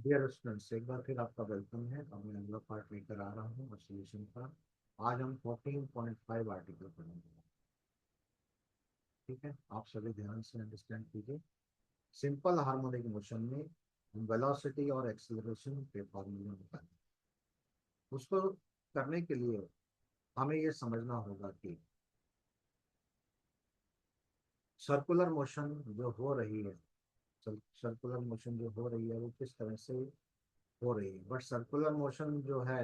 Dear students, एक बार फिर आपका वेलकम है। अब मैं अगला पार्ट लेकर आ रहा हूँ सोल्यूशन का। आज हम 14.5 आर्टिकल पढ़ेंगे। ठीक है, आप सभी ध्यान से अंडरस्टैंड कीजिए। सिंपल हार्मोनिक मोशन में हम वेलोसिटी और एक्सीलरेशन के फॉर्मूले निकालें। उसको करने के लिए हमें ये समझना होगा कि सर्कुलर मोशन जो हो रही है, सर्कुलर मोशन जो हो रही है वो किस तरह से हो रही है। बट सर्कुलर मोशन जो है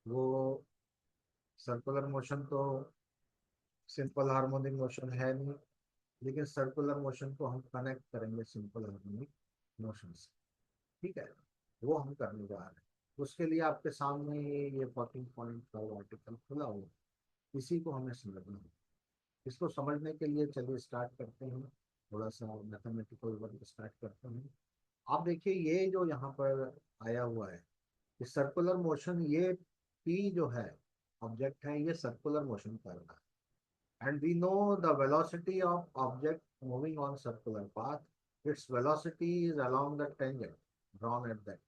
वो, सर्कुलर मोशन तो सिंपल हार्मोनिक मोशन है नहीं, लेकिन सर्कुलर मोशन को हम कनेक्ट करेंगे सिंपल हार्मोनिक मोशन से। ठीक है, वो हम करने जा रहे हैं। उसके लिए आपके सामने ये 14.5 आर्टिकल खुला हुआ है, इसी को हमें समझना है। इसको समझने के लिए चलिए स्टार्ट करते हैं, थोड़ा सा मैथमेटिकल वर्क स्टार्ट करते हैं। आप देखिए, ये जो यहाँ पर आया हुआ है, कि सर्कुलर मोशन, ये पी जो है ऑब्जेक्ट है, ये सर्कुलर मोशन कर रहा है। And we know the velocity of object moving on circular path. Its velocity is along the tangent drawn at that.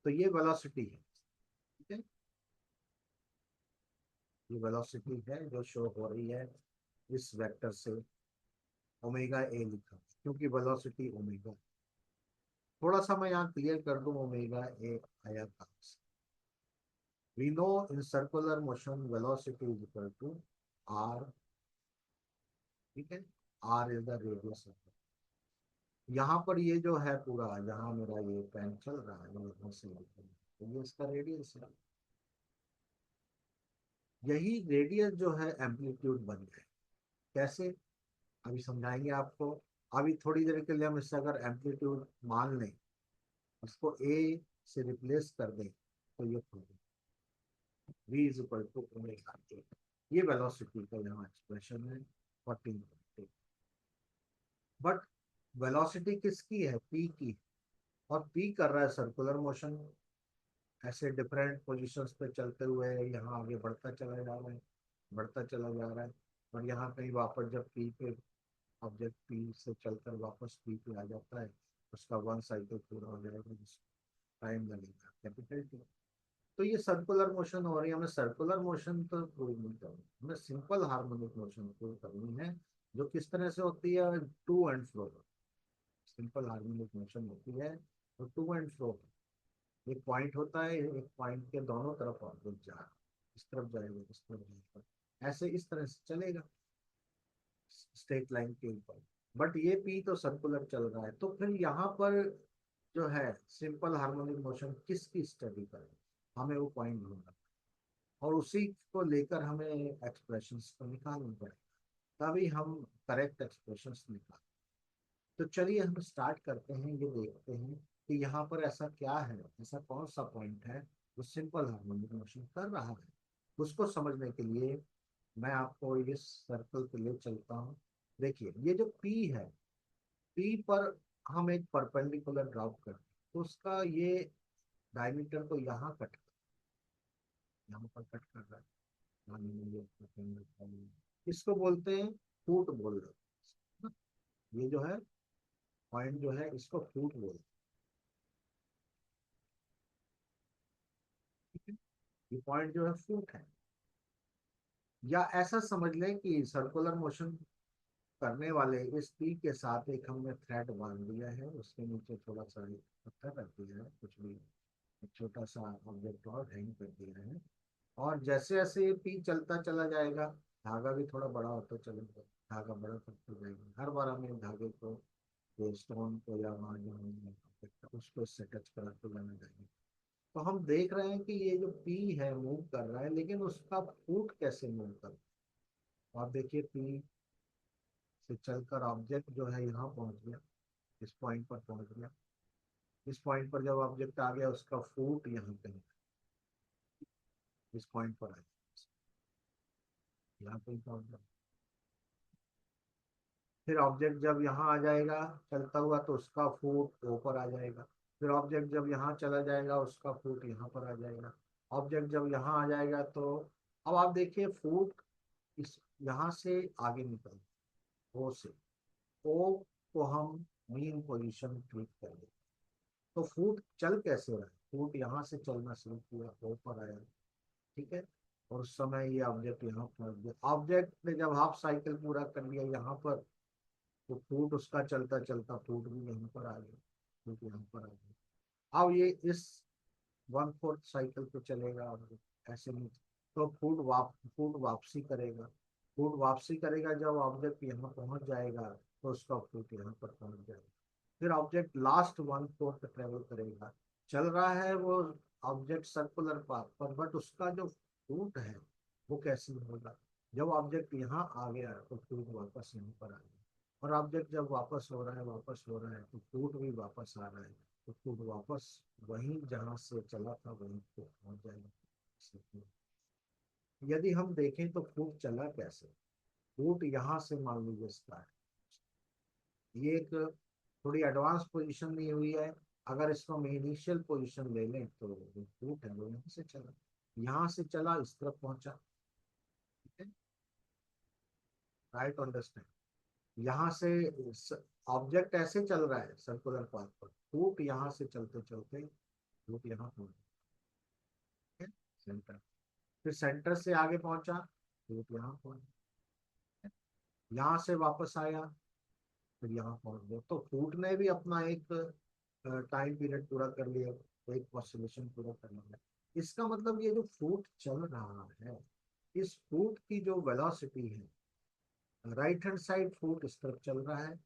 तो ये वेलोसिटी है। ठीक है, ये वेलोसिटी है जो शो हो रही है इस वेक्टर से, ओमेगा ए लिखा, क्योंकि वेलोसिटी ओमेगा। थोड़ा सा मैं यहाँ क्लियर कर दूं, ओमेगा ए आया था। We know in circular motion velocity is equal to r। ठीक है, r is the radius of। यहाँ पर ये जो है पूरा, जहाँ मेरा ये पेन चल रहा है, यहाँ से तो ये इसका रेडियस है। यही रेडियस जो है एम्पलीट्यूड बन गए। कैसे, अभी समझाएंगे आपको। अभी थोड़ी देर के लिए हम इससे अगर एम्पलीट्यूड मान लें, उसको ए से रिप्लेस कर दें, तो ये v is equal to omega A. ये वेलोसिटी का यहाँ एक्सप्रेशन है 14। बट वेलोसिटी किसकी है? पी की। और पी कर रहा है सर्कुलर मोशन, ऐसे डिफरेंट पोजीशंस पे चलते हुए यहाँ आगे बढ़ता चला जा रहा है, बढ़ता चला जा रहा है। और यहाँ कहीं वापस जब पी पे, ऑब्जेक्ट पी से चलकर वापस पी पे आ जाता है, उसका वन साइकिल पूरा हो जाएगा, टाइम लगेगा कैपिटल टी। तो ये सर्कुलर मोशन हो रही है। हमें सर्कुलर मोशन तो प्रूव नहीं करनी, हमें सिंपल हार्मोनिक मोशन प्रूव करनी है, जो किस तरह से होती है, to and fro. Simple harmonic motion होती है तो टू एंड फ्रो। एक पॉइंट होता है, एक पॉइंट के दोनों तरफ ऑब्जेक्ट जा रहा है, इस तरफ जाएगा, इस तरफ जाएगा, ऐसे इस तरह से चलेगा स्ट्रेट लाइन के ऊपर। बट ये पी तो सर्कुलर चल रहा है, तो फिर यहाँ पर जो है सिंपल हार्मोनिक मोशन किसकी स्टडी करें, हमें वो पॉइंट ढूंढना, और उसी को लेकर हमें एक्सप्रेशंस को निकालना पड़ेगा, तभी हम करेक्ट एक्सप्रेशंस निकाल। तो चलिए हम स्टार्ट करते हैं, ये देखते हैं कि यहाँ पर ऐसा क्या है, ऐसा कौन सा पॉइंट है जो सिंपल हार्मोनिक मोशन कर रहा है। उसको समझने के लिए मैं आपको इस सर्कल पे ले चलता हूँ। देखिए, ये जो पी है, पी पर हम एक परपेंडिकुलर ड्रॉप करते हैं, तो उसका ये डायमीटर को यहाँ कट, यहाँ पर कट कर रहा है। ये इसको बोलते हैं फूट बोल रहे हैं। ये जो है पॉइंट जो है, इसको फूट बोलते हैं। ये पॉइंट जो है फूट है। या ऐसा समझ लें कि सर्कुलर मोशन करने वाले इस पी के साथ एक हमने थ्रेड बांध दिया है, उसके नीचे थोड़ा सा एक पत्थर रख दिया है, कुछ भी एक छोटा सा ऑब्जेक्ट और हैंग कर दिया है। और जैसे जैसे ये पी चलता चला जाएगा, धागा भी थोड़ा बड़ा होता चलेगा, धागा बड़ा करता जाएगा। हर बार हमें धागे को, ये स्टोन को या वहाँ जो हमने उसको इससे टच कराते जाना जाएगा। तो हम देख रहे हैं कि ये जो पी है मूव कर रहा है, लेकिन उसका फूट कैसे मूव कर रहा है। और देखिए, पी से चलकर ऑब्जेक्ट जो है यहाँ पहुंच गया, इस पॉइंट पर पहुंच गया। इस पॉइंट पर जब ऑब्जेक्ट आ गया, उसका फूट यहाँ कहीं इस पॉइंट पर आया, यहाँ कहीं पहुंच गया। फिर ऑब्जेक्ट जब यहाँ आ जाएगा चलता हुआ, तो उसका फूट ऊपर आ जाएगा। फिर ऑब्जेक्ट जब यहाँ चला जाएगा, उसका फूट यहाँ पर आ जाएगा। ऑब्जेक्ट जब यहाँ आ जाएगा, तो अब आप देखिए फूट इस यहाँ से आगे निकल, ओ से, ओ को हम मीन पोजीशन ट्रीट करेंगे। तो फूट चल कैसे रहा है, फूट यहाँ से चलना शुरू किया, ऊपर आया, ठीक है, और उस समय ये ऑब्जेक्ट यहाँ पहुंच गया। ऑब्जेक्ट ने जब हाफ साइकिल पूरा कर लिया यहाँ पर, तो फूट उसका चलता चलता फूट भी यहाँ पर आ गया, फूट यहाँ पर आ गया। अब ये इस 1/4 साइकिल पे चलेगा और ऐसे में, तो फूट वापसी करेगा, फूट वापसी करेगा, जब ऑब्जेक्ट यहाँ पहुंच जाएगा तो उसका फूट यहाँ पर पहुंच जाएगा। फिर ऑब्जेक्ट लास्ट 1/4 ट्रेवल करेगा, चल रहा है वो ऑब्जेक्ट सर्कुलर पाथ पर, बट उसका जो फूट है वो कैसे होगा, जब ऑब्जेक्ट यहाँ आ गया तो फूट वापस यहाँ पर आ गया, और ऑब्जेक्ट जब वापस हो रहा है, वापस हो रहा है, तो फूट भी वापस आ रहा है, तो फूट वापस वहीं जहाँ से चला था वहीं पे पहुंच जाएगा। यदि हम देखें तो फूट चला कैसे, फूट यहाँ से मान लीजिए स्टार्ट, ये एक थोड़ी एडवांस पोजीशन दी हुई है, अगर इसको हम इनिशियल पोजीशन ले लें तो जो फूट है वो यहाँ से चला इस तरफ पहुंचा, ठीक है, राइट अंडरस्टैंड। यहाँ से ऑब्जेक्ट ऐसे चल रहा है सर्कुलर पाथ पर, फूट यहाँ से चलते चलते फूट यहाँ पहुंच, ठीक है, सेंटर, फिर सेंटर से आगे पहुंचा, फूट यहाँ पहुंचा, यहाँ से वापस आया, फिर यहाँ पहुंच गया, तो फूट ने भी अपना एक टाइम पीरियड पूरा कर लिया, एक ऑसिलेशन पूरा कर लिया। इसका मतलब ये जो फूट चल रहा है, इस फूट की जो वेलोसिटी है, राइट हैंड साइड फूट इस तरफ चल रहा है,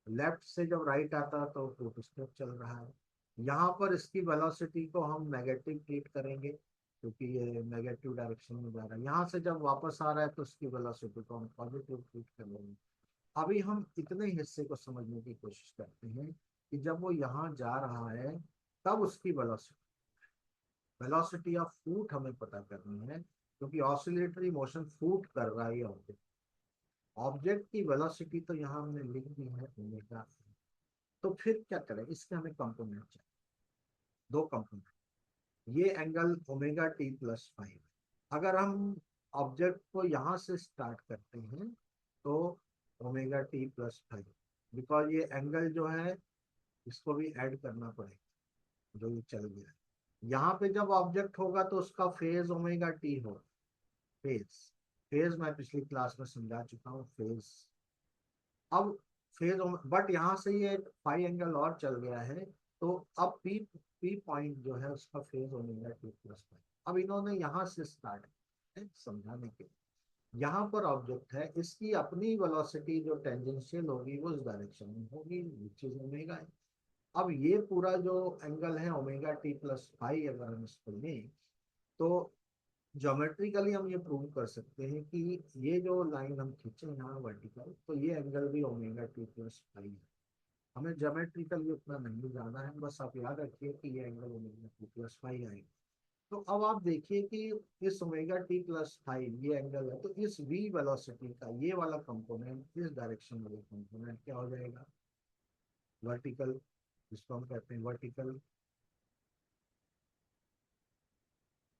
लेफ्ट से जब राइट आता है तो फूट इस तरफ चल रहा है। यहाँ पर इसकी वेलोसिटी को हम नेगेटिव ट्रीट करेंगे, क्योंकि ये नेगेटिव डायरेक्शन में जा रहा है। यहाँ से जब वापस आ रहा है तो उसकी वेलोसिटी को हम पॉजिटिव ट्रीट करेंगे। अभी हम इतने हिस्से को समझने की कोशिश करते हैं कि जब वो यहाँ जा रहा है तब उसकी वेलोसिटी ऑफ फूट हमें पता करनी है, क्योंकि ऑसिलेटरी मोशन फूट कर रहा है ऑब्जेक्ट, ऑब्जेक्ट की वेलोसिटी तो यहाँ हमने लिख दी है ओमेगा। तो फिर क्या करें, इसके हमें कंपोनेंट चाहिए, दो कंपोनेंट, ये एंगल ओमेगा टी प्लस 5। अगर हम ऑब्जेक्ट को यहाँ से स्टार्ट करते हैं तो ओमेगा टी प्लस 5, बिकॉज ये एंगल जो है इसको भी ऐड करना पड़ेगा, जो ये चल गया है। यहाँ पे जब ऑब्जेक्ट होगा तो उसका फेज ओमेगा टी हो, फेज, फेज मैं पिछली क्लास में समझा चुका हूँ, फेज। अब फेज, बट यहाँ से ये फाई एंगल और चल गया है, तो अब पी पी पॉइंट जो है उसका फेज ओमेगा टी प्लस 5। अब इन्होंने यहाँ से स्टार्ट समझाने के, यहाँ पर ऑब्जेक्ट है, इसकी अपनी वेलोसिटी जो टेंजेंशियल होगी वो उस डायरेक्शन में होगी, विच इज ओमेगा है। अब ये पूरा जो एंगल है ओमेगा टी प्लस 5, अगर हम इसको लें तो ज्योमेट्रिकली हम ये प्रूव कर सकते हैं कि ये जो लाइन हम खींचे यहाँ वर्टिकल, तो ये एंगल भी ओमेगा टी प्लस 5 है। हमें ज्योमेट्रिकली उतना नहीं जाना है, बस आप याद रखिए कि ये एंगल ओमेगा टी प्लस 5 आएगा। तो अब आप देखिए कि इस ओमेगा टी प्लस 5 ये एंगल है, तो इस v वेलोसिटी का ये वाला कंपोनेंट, इस डायरेक्शन वाला कंपोनेंट क्या हो जाएगा, वर्टिकल, जिसको हम कहते हैं वर्टिकल,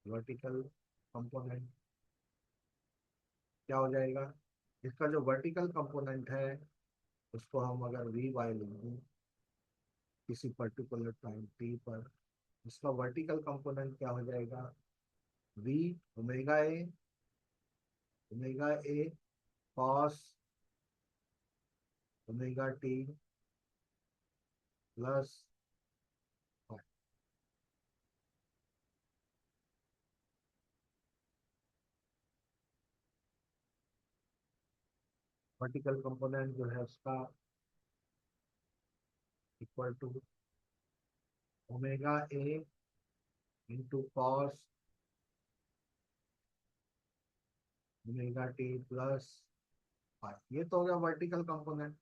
वर्टिकल कंपोनेंट क्या हो जाएगा, इसका जो वर्टिकल कंपोनेंट है उसको हम अगर वी वाई लिख दें किसी पर्टिकुलर टाइम टी पर, इसका वर्टिकल कंपोनेंट क्या हो जाएगा, V omega A cos omega T plus, vertical component जो है उसका equal to omega A into cos omega T plus 5। ये तो हो गया वर्टिकल कंपोनेंट,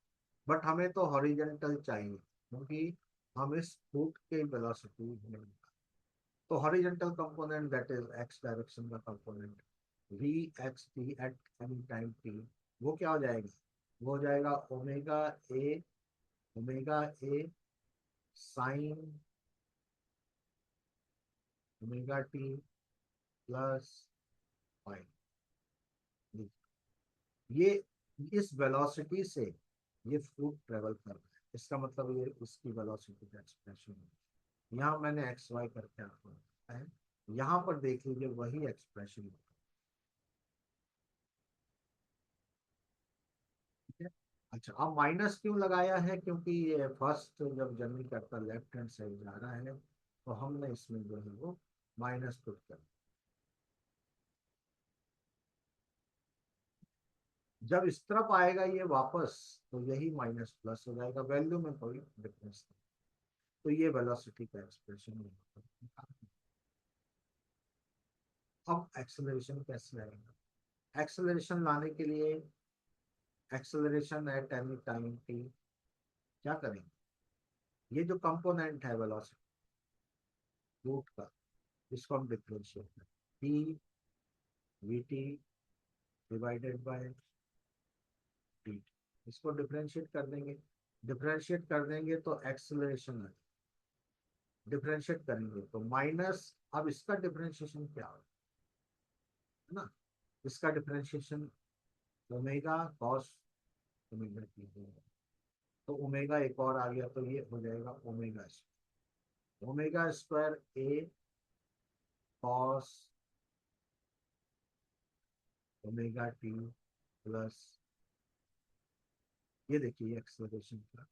बट हमें तो हॉरिजेंटल चाहिए, क्योंकि हम इस फूट के वेलोसिटी में, तो horizontal component that is X direction का component V X T at any time T, वो क्या हो जाएगा, वो हो जाएगा omega A sine omega T plus 5। ये इस वेलोसिटी से ये फूड ट्रेवल कर रहा है, इसका मतलब ये इसकी वेलोसिटी का एक्सप्रेशन है। यहाँ मैंने एक्स वाई करके आपको बताया है, यहाँ पर देख लीजिए वही एक्सप्रेशन। ठीक है। अच्छा, अब माइनस क्यों लगाया है, क्योंकि ये फर्स्ट जब जर्नी करता लेफ्ट हैंड साइड जा रहा है, तो हमने इसमें जो है वो माइनस पुट कर। जब इस तरफ आएगा ये वापस, तो यही माइनस प्लस हो जाएगा, वैल्यू में कोई डिफरेंस नहीं। तो ये वेलोसिटी का एक्सप्रेशन है। अब एक्सेलरेशन कैसे आएगा? एक्सेलरेशन लाने के लिए, acceleration at any time T, क्या करेंगे? ये जो कंपोनेंट है वेलोसिटी रूट का, इसको हम डिफरेंशिएट करें, T V T divided by T, इसको डिफरेंशिएट कर देंगे। डिफरेंशिएट कर देंगे तो एक्सेलरेशन है, डिफरेंशिएट करेंगे तो माइनस, अब इसका डिफरेंशिएशन क्या होगा, है ना? इसका differentiation omega cos omega T होगा। तो ओमेगा एक और आ गया, तो ये हो जाएगा ओमेगा स्क्वायर, ओमेगा स्क्वायर ए कॉस ओमेगा टी प्लस, ये देखिए एक्सेलरेशन का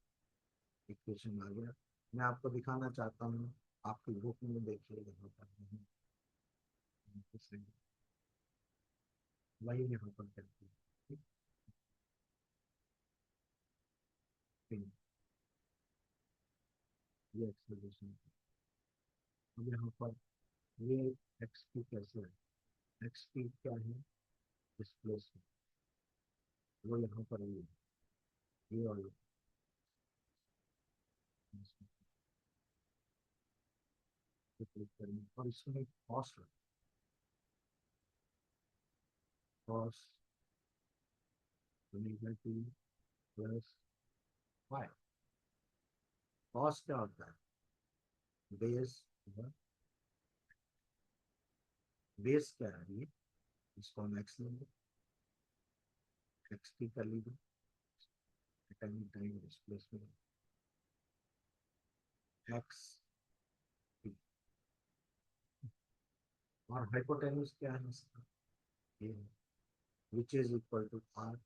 इक्वेशन आ गया। मैं आपको दिखाना चाहता हूँ, आपकी बुक में देखिए यहाँ पर वही यहाँ पर करती है। ठीक, ये एक्सेलरेशन, अब यहाँ पर ये एक्स की कैसे है, एक्स की क्या है, डिस्प्लेसमेंट, वो यहाँ पर ये और क्लिक करेंगे और इसमें cos cos omega T plus Y. Cos क्या होता है, बेस, बेस क्या है ये, इसको हम एक्स लेंगे, एक्स टी कर लीजिए, time time displacement X T, और हाइपोटेन्यूज क्या है इसका, ये which is equal to R,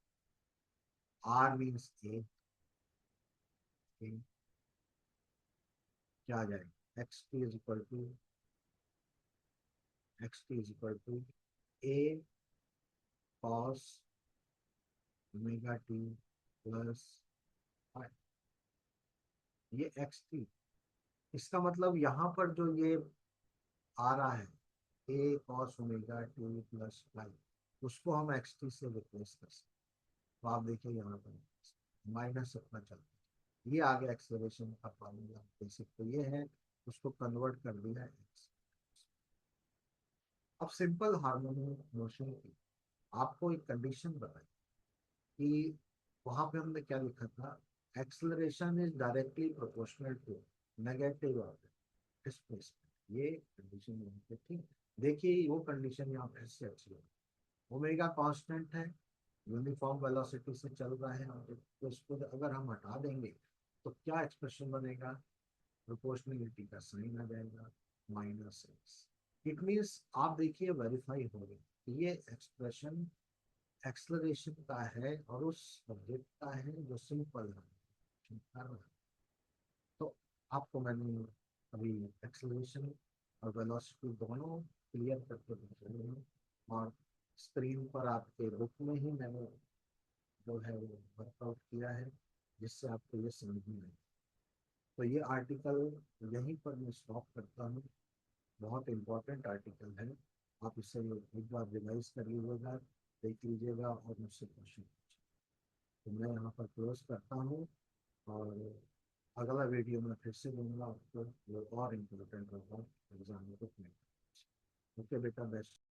R means A, क्या आ जाएगा, X T is equal to, X T is equal to A cos omega T plus five, ये एक्स टी। इसका मतलब यहाँ पर जो ये आ रहा है A cos omega T plus five, उसको हम एक्स टी से रिप्लेस कर सकते हैं। तो आप देखिए यहाँ पर माइनस अपना चलता है, ये आ गया एक्सेलरेशन का फॉर्मूला बेसिक, तो ये है, उसको कन्वर्ट कर दिया एक्स। अब सिंपल हार्मोनिक मोशन की आपको एक कंडीशन बताई कि वहां पे हमने क्या लिखा था, acceleration is directly proportional to negative of displacement, ये कंडीशन यहाँ पे थी। देखिए वो कंडीशन यहाँ पे इससे अच्छी है, ओमेगा कांस्टेंट है, यूनिफॉर्म वेलोसिटी से चल रहा है, तो इसको अगर हम हटा देंगे तो क्या एक्सप्रेशन बनेगा, प्रोपोर्शनलिटी का साइन आ जाएगा, माइनस एक्स। इट मीन्स आप देखिए वेरीफाई हो गया, ये एक्सप्रेशन एक्सलरेशन का है और उस सब्जेक्ट का है जो सिंपल है। तो आपको मैंने अभी एक्सलरेशन और वेलोसिटी दोनों क्लियर करके बताए हैं, और स्क्रीन पर आपके बुक में ही मैंने जो है वो वर्कआउट किया है, जिससे आपको ये समझ में आए। तो ये आर्टिकल यहीं पर मैं स्टॉप करता हूँ, बहुत इम्पोर्टेंट आर्टिकल है, आप इसे एक बार रिवाइज कर लीजिएगा, देख लीजिएगा और मुझसे क्वेश्चन पूछिए। तो मैं यहाँ पर क्लोज करता हूँ, और अगला वीडियो में फिर से दूंगा आपको, वो और इम्पोर्टेंट होगा एग्जाम को। ओके बेटा, बेस्ट।